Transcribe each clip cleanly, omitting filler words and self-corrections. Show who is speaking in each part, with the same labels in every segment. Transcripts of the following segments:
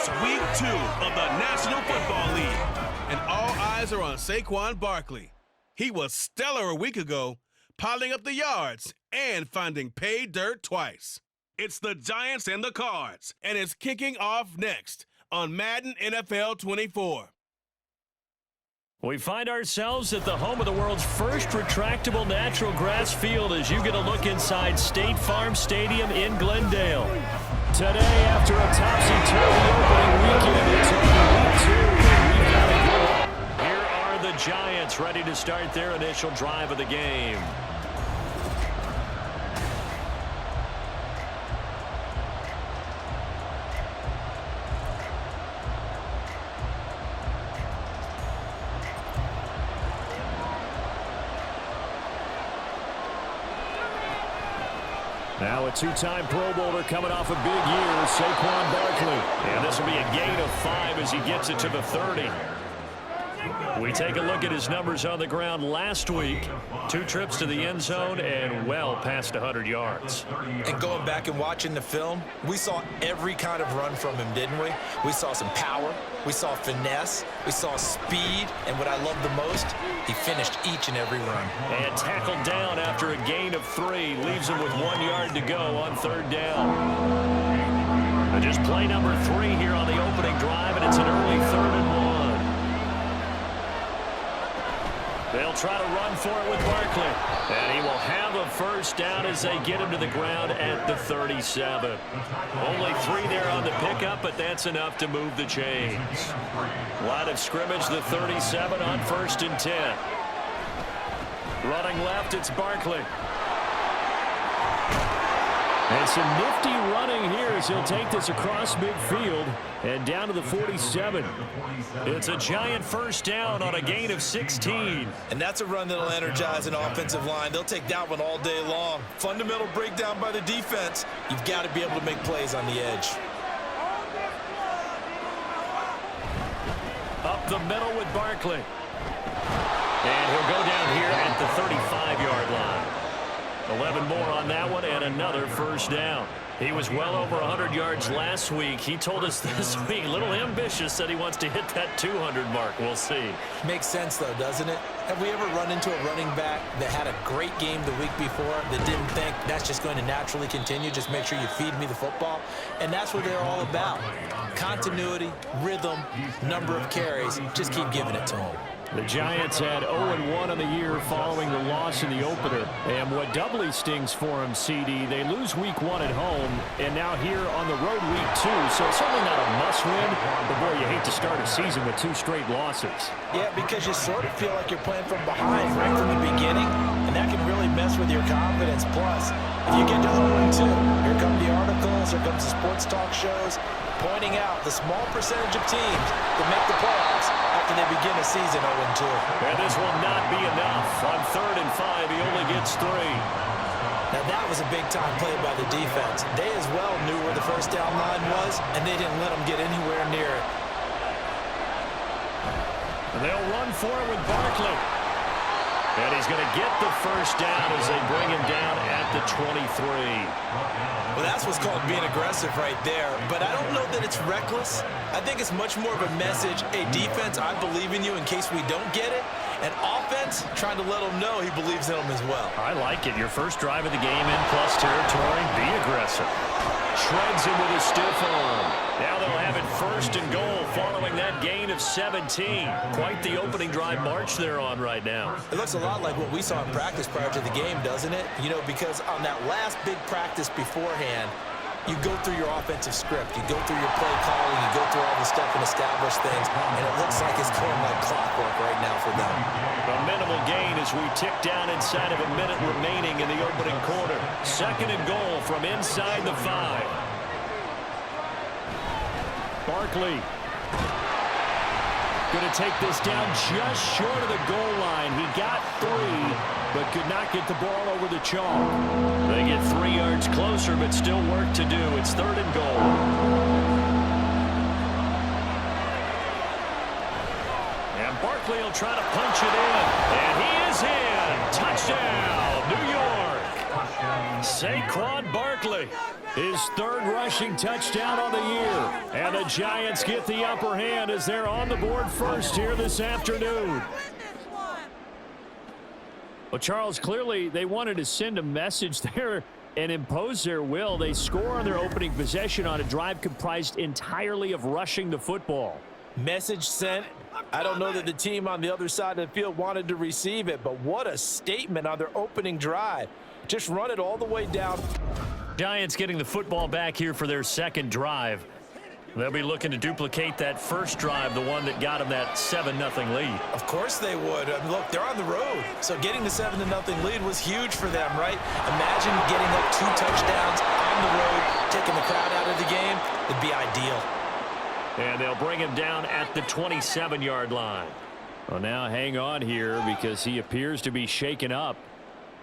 Speaker 1: It's week 2 of the National Football League, and all eyes are on Saquon Barkley. He was stellar a week ago, piling up the yards and finding pay dirt twice. It's the Giants and the Cards, and it's kicking off next on Madden NFL 24.
Speaker 2: We find ourselves at the home of the world's first retractable natural grass field as you get a look inside State Farm Stadium in Glendale. Today, after a topsy-turvy opening weekend, it's week 2. Here are the Giants ready to start their initial drive of the game. Now a two-time Pro Bowler coming off a big year, Saquon Barkley. And this will be a gain of 5 as he gets it to the 30. We take a look at his numbers on the ground last week. 2 trips to the end zone and well past 100 yards.
Speaker 3: And going back and watching the film, we saw every kind of run from him, didn't we? We saw some power, we saw finesse, we saw speed, and what I love the most, he finished each and every run.
Speaker 2: And tackled down after a gain of 3, leaves him with 1 yard to go on 3rd down. And just play number 3 here on the opening drive, and it's an early 3rd and 1. They'll try to run for it with Barkley. And he will have a first down as they get him to the ground at the 37. Only 3 there on the pickup, but that's enough to move the chains. Line of scrimmage, the 37 on 1st and 10. Running left, it's Barkley. And some nifty running here as he'll take this across midfield and down to the 47. It's a giant first down on a gain of 16.
Speaker 3: And that's a run that'll energize an offensive line. They'll take that one all day long. Fundamental breakdown by the defense. You've got to be able to make plays on the edge.
Speaker 2: Up the middle with Barkley. And he'll go down here at the 35-yard line. 11 more on that one and another first down. He was well over 100 yards last week. He told us this week, a little ambitious, that he wants to hit that 200 mark. We'll see.
Speaker 3: Makes sense, though, doesn't it? Have we ever run into a running back that had a great game the week before that didn't think that's just going to naturally continue? Just make sure you feed me the football. And that's what they're all about. Continuity, rhythm, number of carries. Just keep giving it to them.
Speaker 2: The Giants had 0-1 on the year following the loss in the opener. And what doubly stings for them, CD, they lose week 1 at home, and now here on the road week 2. So it's certainly not a must-win, but boy, you hate to start a season with 2 straight losses.
Speaker 3: Yeah, because you sort of feel like you're playing from behind right from the beginning, and that can really mess with your confidence. Plus, if you get to 0-2, here come the articles, here comes the sports talk shows, pointing out the small percentage of teams that make the playoffs after they begin a season 0-2.
Speaker 2: And this will not be enough. On 3rd and 5, he only gets 3.
Speaker 3: Now that was a big-time play by the defense. They as well knew where the first down line was, and they didn't let them get anywhere near it.
Speaker 2: And they'll run for it with Barkley. And he's going to get the first down as they bring him down at the 23.
Speaker 3: Well, that's what's called being aggressive right there. But I don't know that it's reckless. I think it's much more of a message, hey, defense, I believe in you in case we don't get it. And offense, trying to let them know he believes in them as well.
Speaker 2: I like it. Your first drive of the game in plus territory, be aggressive. Shreds him with a stiff arm. Now they'll have it 1st and goal following that gain of 17. Quite the opening drive march they're on right now.
Speaker 3: It looks a lot like what we saw in practice prior to the game, doesn't it? You know, because on that last big practice beforehand, you go through your offensive script, you go through your play calling, you go through all the stuff and establish things, and it looks like it's going like clockwork right now for them.
Speaker 2: A minimal gain as we tick down inside of a minute remaining in the opening quarter. 2nd and goal from inside the 5. Barkley going to take this down just short of the goal line. He got 3, but could not get the ball over the chalk. They get 3 yards closer, but still work to do. It's 3rd and goal. And Barkley will try to punch it in. And he is in. Touchdown, New York. Saquon Barkley, his third rushing touchdown on the year. And the Giants get the upper hand as they're on the board first here this afternoon. Well, Charles, clearly they wanted to send a message there and impose their will. They score on their opening possession on a drive comprised entirely of rushing the football.
Speaker 3: Message sent. I don't know that the team on the other side of the field wanted to receive it, but what a statement on their opening drive. Just run it all the way down.
Speaker 2: Giants getting the football back here for their second drive. They'll be looking to duplicate that first drive, the one that got them that 7-0 lead.
Speaker 3: Of course they would. Look, they're on the road, so getting the 7-0 lead was huge for them, right? Imagine getting up 2 touchdowns on the road, taking the crowd out of the game. It'd be ideal.
Speaker 2: And they'll bring him down at the 27-yard line. Well, now hang on here because he appears to be shaken up.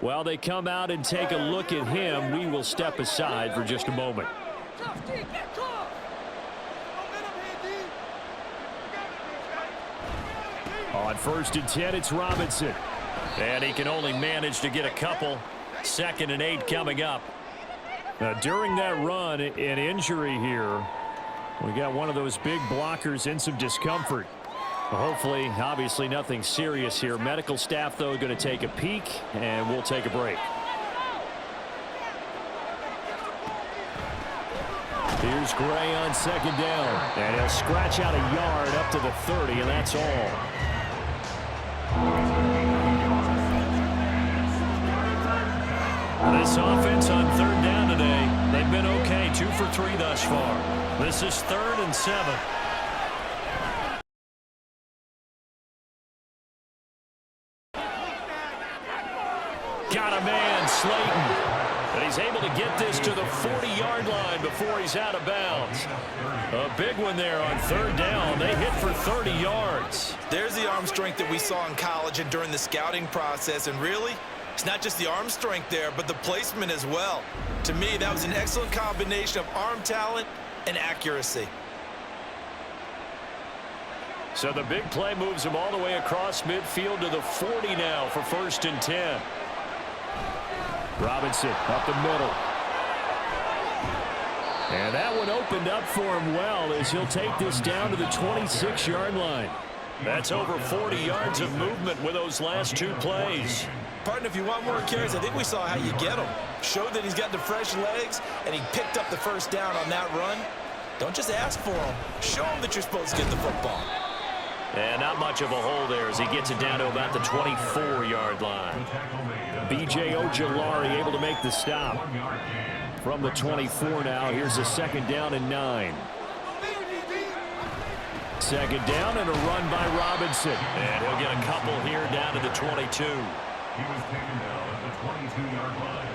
Speaker 2: While they come out and take a look at him, we will step aside for just a moment. On 1st and 10, it's Robinson. And he can only manage to get a couple. 2nd and 8 coming up. Now, during that run, an injury here. We got one of those big blockers in some discomfort. Hopefully, obviously nothing serious here. Medical staff, though, going to take a peek, and we'll take a break. Here's Gray on 2nd down. And he'll scratch out a yard up to the 30, and that's all. This offense on 3rd down today, they've been okay. 2 for 3 thus far. This is 3rd and 7. Got a man, Slayton. And he's able to get this to the 40-yard line before he's out of bounds. A big one there on 3rd down. They hit for 30 yards.
Speaker 3: There's the arm strength that we saw in college and during the scouting process. And really, it's not just the arm strength there, but the placement as well. To me, that was an excellent combination of arm talent and accuracy.
Speaker 2: So the big play moves him all the way across midfield to the 40 now for 1st and 10. Robinson up the middle. And that one opened up for him well as he'll take this down to the 26-yard line. That's over 40 yards of movement with those last 2 plays.
Speaker 3: Partner, if you want more carries, I think we saw how you get them. Showed that he's got the fresh legs, and he picked up the 1st down on that run. Don't just ask for them. Show him that you're supposed to get the football.
Speaker 2: And not much of a hole there as he gets it down to about the 24-yard line. B.J. Ojolari able to make the stop. From the 24 now, here's a 2nd down and 9. 2nd down and a run by Robinson. And he'll get a couple here down to the 22.
Speaker 4: He was taken down at the 22-yard line.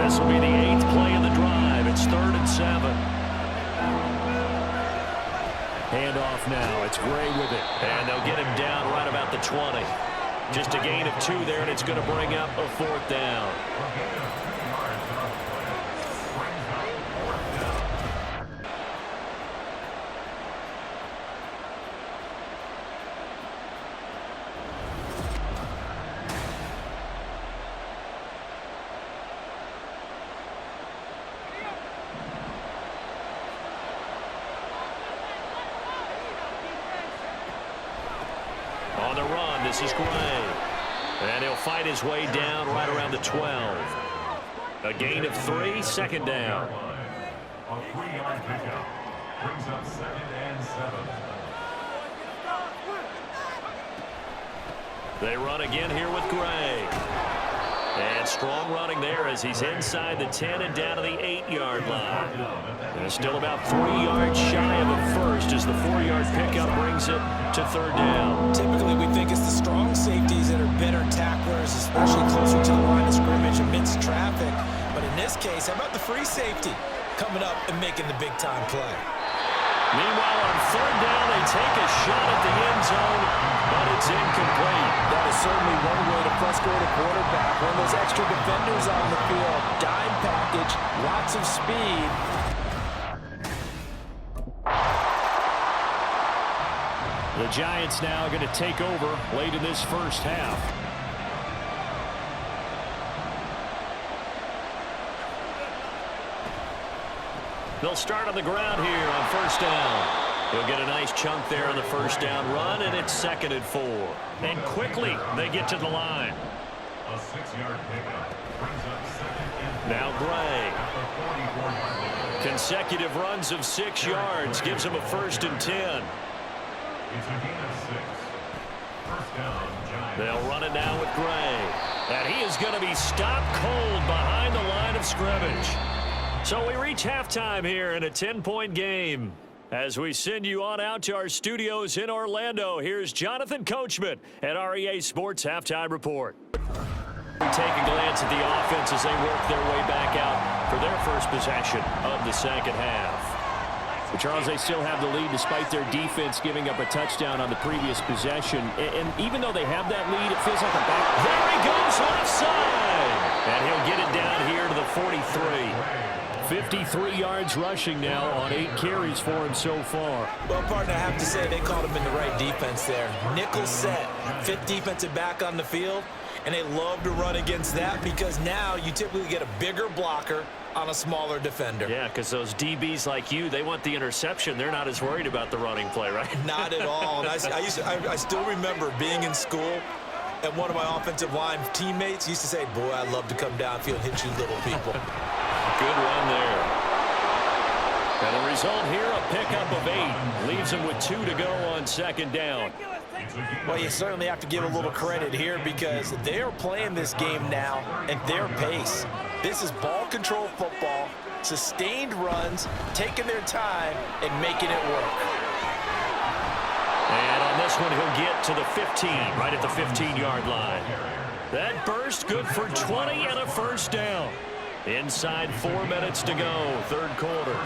Speaker 2: This will be the 8th play of the drive. It's 3rd and 7. Handoff now. It's Gray with it. And they'll get him down right about the 20. Just a gain of 2 there, and it's going to bring up a 4th down. On the run, this is Gray. And he'll fight his way down right around the 12. A gain of 3, 2nd down.
Speaker 4: A 3-yard pickup brings up 2nd and 7.
Speaker 2: They run again here with Gray. And strong running there as he's inside the 10 and down to the 8-yard line. And still about 3 yards shy of a first as the 4-yard pickup brings it to 3rd down.
Speaker 3: Typically, we think it's the strong safeties that are better tacklers, especially closer to the line of scrimmage amidst traffic. But in this case, how about the free safety coming up and making the big-time play?
Speaker 2: Meanwhile, on 3rd down, they take a shot at the end zone, but it's incomplete.
Speaker 3: That is certainly one way to frustrate a quarterback. One of those extra defenders on the field. Dime package, lots of speed.
Speaker 2: The Giants now going to take over late in this first half. They'll start on the ground here on first down. He'll get a nice chunk there on the first down run, and it's 2nd and 4. And quickly, they get to the line.
Speaker 4: A 6-yard pickup brings up 2nd and 4.
Speaker 2: Now Gray.
Speaker 4: At the 44-yard line.
Speaker 2: Consecutive runs of 6 yards gives him a 1st and 10.
Speaker 4: It's a gain of 6. First down, Giants.
Speaker 2: They'll run it now with Gray. And he is going to be stopped cold behind the line of scrimmage. So we reach halftime here in a 10-point game. As we send you on out to our studios in Orlando, here's Jonathan Coachman at REA Sports Halftime Report. Take a glance at the offense as they work their way back out for their first possession of the second half. But Charles, they still have the lead despite their defense giving up a touchdown on the previous possession. And even though they have that lead, it feels like a back. There he goes, left side! And he'll get it down here to the 43. 53 yards rushing now on 8 carries for him so far.
Speaker 3: Well, partner, I have to say they called him in the right defense there. Nickel set, 5th defensive back on the field, and they love to run against that because now you typically get a bigger blocker on a smaller defender.
Speaker 2: Yeah, because those DBs like you, they want the interception. They're not as worried about the running play, right?
Speaker 3: Not at all. And I still remember being in school, and one of my offensive line teammates used to say, boy, I love to come downfield and hit you little people.
Speaker 2: Good run there. And the result here, a pickup of 8. Leaves him with 2 to go on 2nd down.
Speaker 3: Well, you certainly have to give a little credit here because they are playing this game now at their pace. This is ball control football, sustained runs, taking their time, and making it work.
Speaker 2: And on this one, he'll get to the 15, right at the 15-yard line. That burst good for 20 and a first down. Inside 4 minutes to go, 3rd quarter.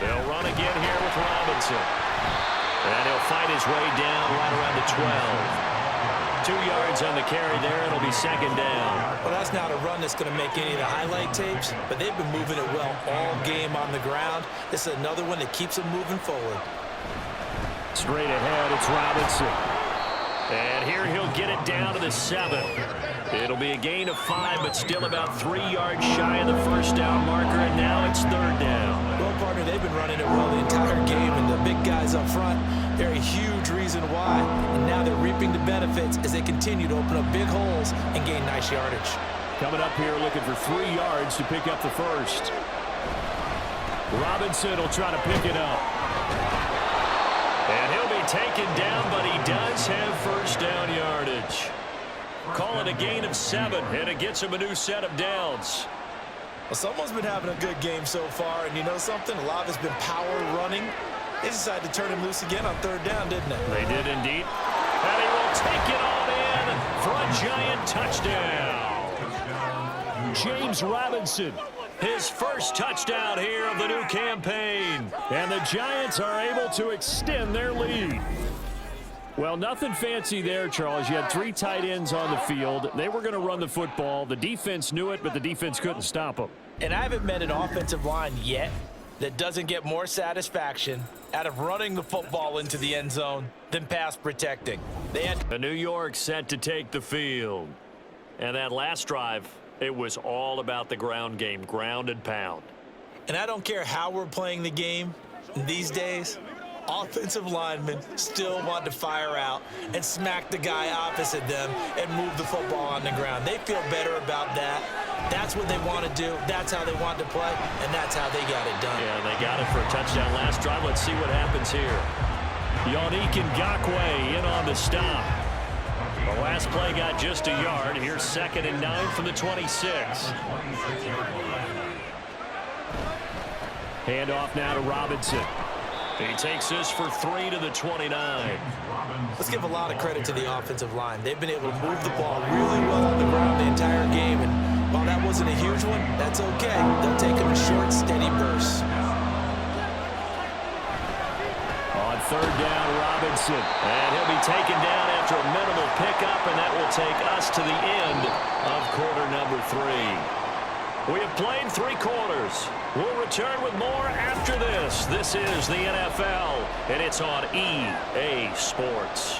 Speaker 2: They'll run again here with Robinson. And he'll fight his way down right around the 12. 2 yards on the carry there. It'll be 2nd down.
Speaker 3: Well, that's not a run that's going to make any of the highlight tapes, but they've been moving it well all game on the ground. This is another one that keeps them moving forward.
Speaker 2: Straight ahead, it's Robinson. And here he'll get it down to the 7. It'll be a gain of 5, but still about 3 yards shy of the first down marker, and now it's 3rd down.
Speaker 3: Well, partner, they've been running it well the entire game, and the big guys up front, they're a huge reason why. And now they're reaping the benefits as they continue to open up big holes and gain nice yardage.
Speaker 2: Coming up here looking for 3 yards to pick up the first. Robinson will try to pick it up. And he'll be taken down, but he does have first down yardage. Call it a gain of 7, and it gets him a new set of downs.
Speaker 3: Well, someone's been having a good game so far, and you know something? A lot of it's been power running. They decided to turn him loose again on 3rd down, didn't they?
Speaker 2: They did indeed. And he will take it on in for a giant touchdown. James Robinson, his first touchdown here of the new campaign. And the Giants are able to extend their lead. Well, nothing fancy there, Charles. You had 3 tight ends on the field. They were going to run the football. The defense knew it, but the defense couldn't stop them.
Speaker 3: And I haven't met an offensive line yet that doesn't get more satisfaction out of running the football into the end zone than pass protecting.
Speaker 2: The New York set to take the field. And that last drive, it was all about the ground game, ground and pound.
Speaker 3: And I don't care how we're playing the game these days, offensive linemen still want to fire out and smack the guy opposite them and move the football on the ground. They feel better about that. That's what they want to do. That's how they want to play, and that's how they got it done.
Speaker 2: Yeah, they got it for a touchdown last drive. Let's see what happens here. Yannick Ngakoue in on the stop. The last play got just a yard. Here's 2nd and 9 from the 26. Hand off now to Robinson. He takes this for 3 to the 29.
Speaker 3: Let's give a lot of credit to the offensive line. They've been able to move the ball really well on the ground the entire game, and while that wasn't a huge one, that's okay. They'll take them in short, steady bursts.
Speaker 2: On 3rd down, Robinson. And he'll be taken down after a minimal pickup, and that will take us to the end of quarter number 3. We have played 3 quarters. We'll return with more after this. This is the NFL, and it's on EA Sports.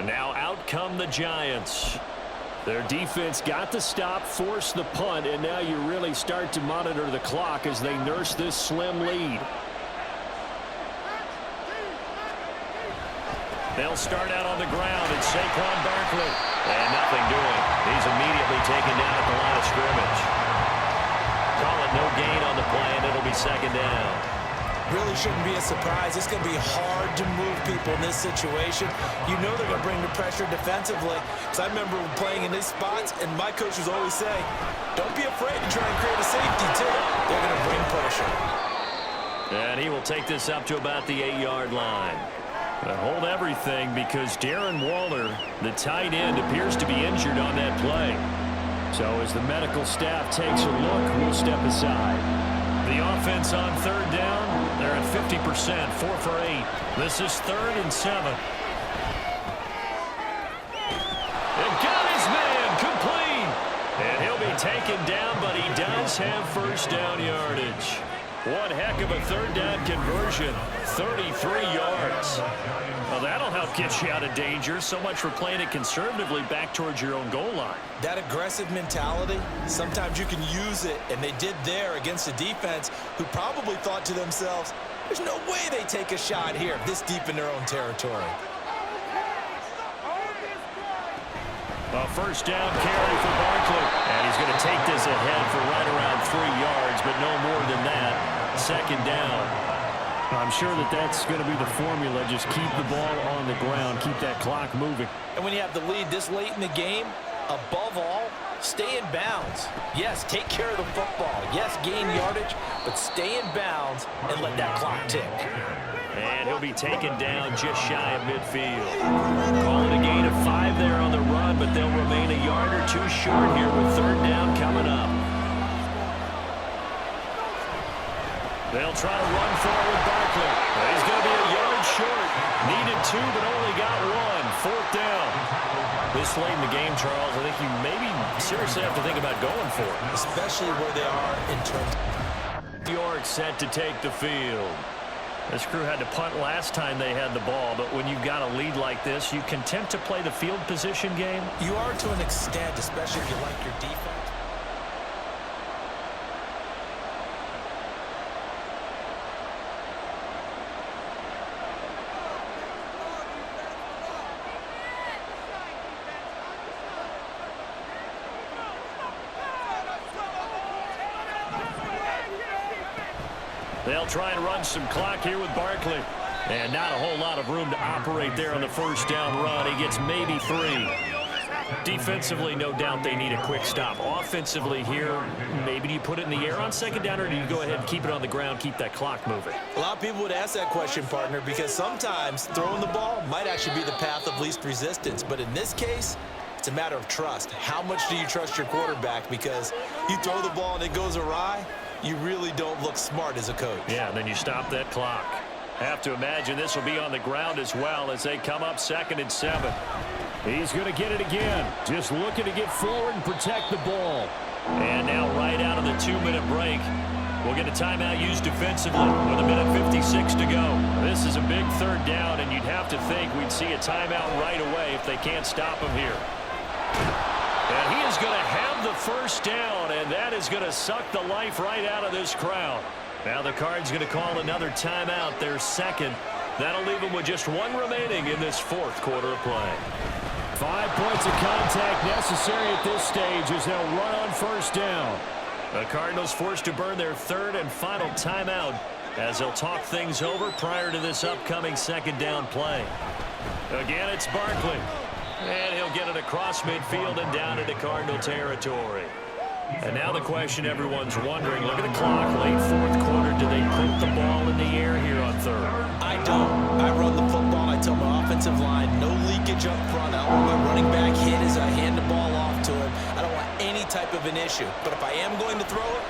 Speaker 2: Now out come the Giants. Their defense got the stop, forced the punt, and now you really start to monitor the clock as they nurse this slim lead. They'll start out on the ground. It's Saquon Barkley. And nothing doing. He's immediately taken down at the line of scrimmage. Call it no gain on the play, and it'll be second down.
Speaker 3: Really shouldn't be a surprise. It's going to be hard to move people in this situation. You know they're going to bring the pressure defensively. Because I remember playing in these spots, and my coaches always say, don't be afraid to try and create a safety, too. They're going to bring pressure.
Speaker 2: And he will take this up to about the 8-yard line. But hold everything because Darren Waller, the tight end, appears to be injured on that play. So as the medical staff takes a look, we'll step aside. The offense on third down, they're at 50%, 4 for 8. This is 3rd and 7. And got his man complete. And he'll be taken down, but he does have first down yardage. One heck of a third down conversion, 33 yards. Well, that'll help get you out of danger. So much for playing it conservatively back towards your own goal line.
Speaker 3: That aggressive mentality, sometimes you can use it, and they did there against a defense who probably thought to themselves, there's no way they take a shot here this deep in their own territory.
Speaker 2: A first down carry for Barkley. And he's going to take this ahead for right around 3 yards, but no more than that. Second down. I'm sure that's going to be the formula. Just keep the ball on the ground. Keep that clock moving.
Speaker 3: And when you have the lead this late in the game, above all, stay in bounds. Yes, take care of the football. Yes, gain yardage, but stay in bounds and let that clock tick.
Speaker 2: And he'll be taken down just shy of midfield. Calling a gain of 5 there on the run, but they'll remain a yard or two short here with third down coming up. They'll try to run forward Barkley. He's going to be a yard short. Needed 2, but only got 1. 4th down. This late in the game, Charles, I think you maybe seriously have to think about going for it.
Speaker 3: Especially where they are in terms.
Speaker 2: New York set to take the field. This crew had to punt last time they had the ball, but when you've got a lead like this, you content to play the field position game?
Speaker 3: You are to an extent, especially if you like your defense.
Speaker 2: They'll try and run some clock here with Barkley. And not a whole lot of room to operate there on the first down run. He gets maybe 3. Defensively, no doubt they need a quick stop. Offensively here, maybe do you put it in the air on second down, or do you go ahead and keep it on the ground, keep that clock moving?
Speaker 3: A lot of people would ask that question, partner, because sometimes throwing the ball might actually be the path of least resistance. But in this case, it's a matter of trust. How much do you trust your quarterback? Because you throw the ball and it goes awry, you really don't look smart as a coach.
Speaker 2: Yeah, and then you stop that clock. Have to imagine this will be on the ground as well as they come up 2nd and 7. He's going to get it again. Just looking to get forward and protect the ball. And now right out of the 2-minute break, we'll get a timeout used defensively with 1:56 to go. This is a big third down, and you'd have to think we'd see a timeout right away if they can't stop him here. And he is going to have the first down, and that is going to suck the life right out of this crowd. Now the Cards going to call another timeout, their second. That'll leave them with just 1 remaining in this 4th quarter of play. 5 points of contact necessary at this stage as they'll run on first down. The Cardinals forced to burn their 3rd and final timeout as they'll talk things over prior to this upcoming second down play. Again, it's Barkley. And he'll get it across midfield and down into Cardinal territory. And now the question everyone's wondering, look at the clock, late 4th quarter, do they put the ball in the air here on 3rd?
Speaker 3: I don't. I run the football. I tell my offensive line, no leakage up front. I don't want my running back hit as I hand the ball off to him. I don't want any type of an issue. But if I am going to throw it,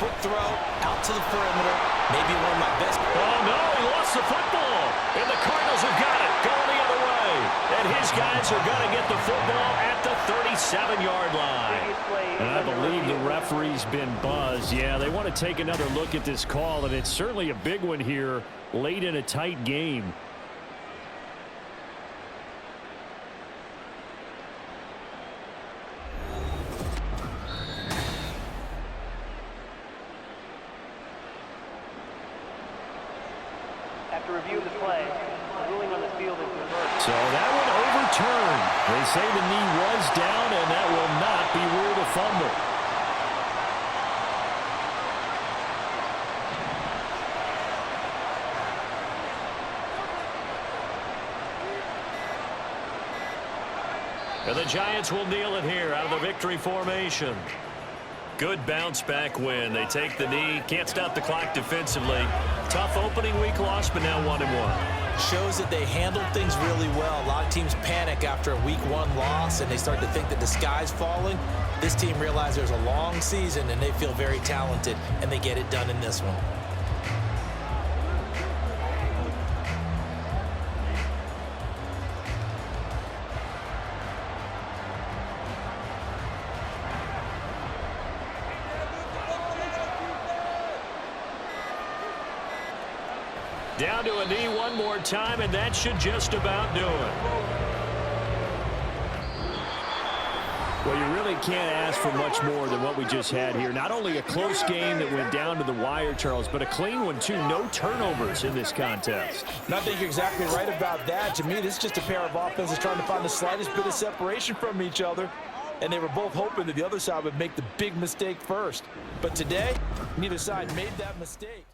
Speaker 3: quick throw, out to the perimeter, maybe one of my best.
Speaker 2: Oh, no, he lost the football. And the Cardinals have got it, going the other way. And his guys are going to get the football at the 37-yard line. And I believe the referee's been buzzed. Yeah, they want to take another look at this call, and it's certainly a big one here late in a tight game.
Speaker 5: After review of the play, the ruling on the field is reversed.
Speaker 2: So that one overturned. They say the knee was down, and that will not be ruled a fumble. And the Giants will kneel it here out of the victory formation. Good bounce-back win. They take the knee. Can't stop the clock defensively. Tough opening week loss, but now 1-1.
Speaker 3: Shows that they handled things really well. A lot of teams panic after a week 1 loss, and they start to think that the sky's falling. This team realized there's a long season, and they feel very talented, and they get it done in this one.
Speaker 2: Down to a knee one more time, and that should just about do it. Well, you really can't ask for much more than what we just had here. Not only a close game that went down to the wire, Charles, but a clean one, too. No turnovers in this contest.
Speaker 3: And I think you're exactly right about that. To me, this is just a pair of offenses trying to find the slightest bit of separation from each other. And they were both hoping that the other side would make the big mistake first. But today, neither side made that mistake.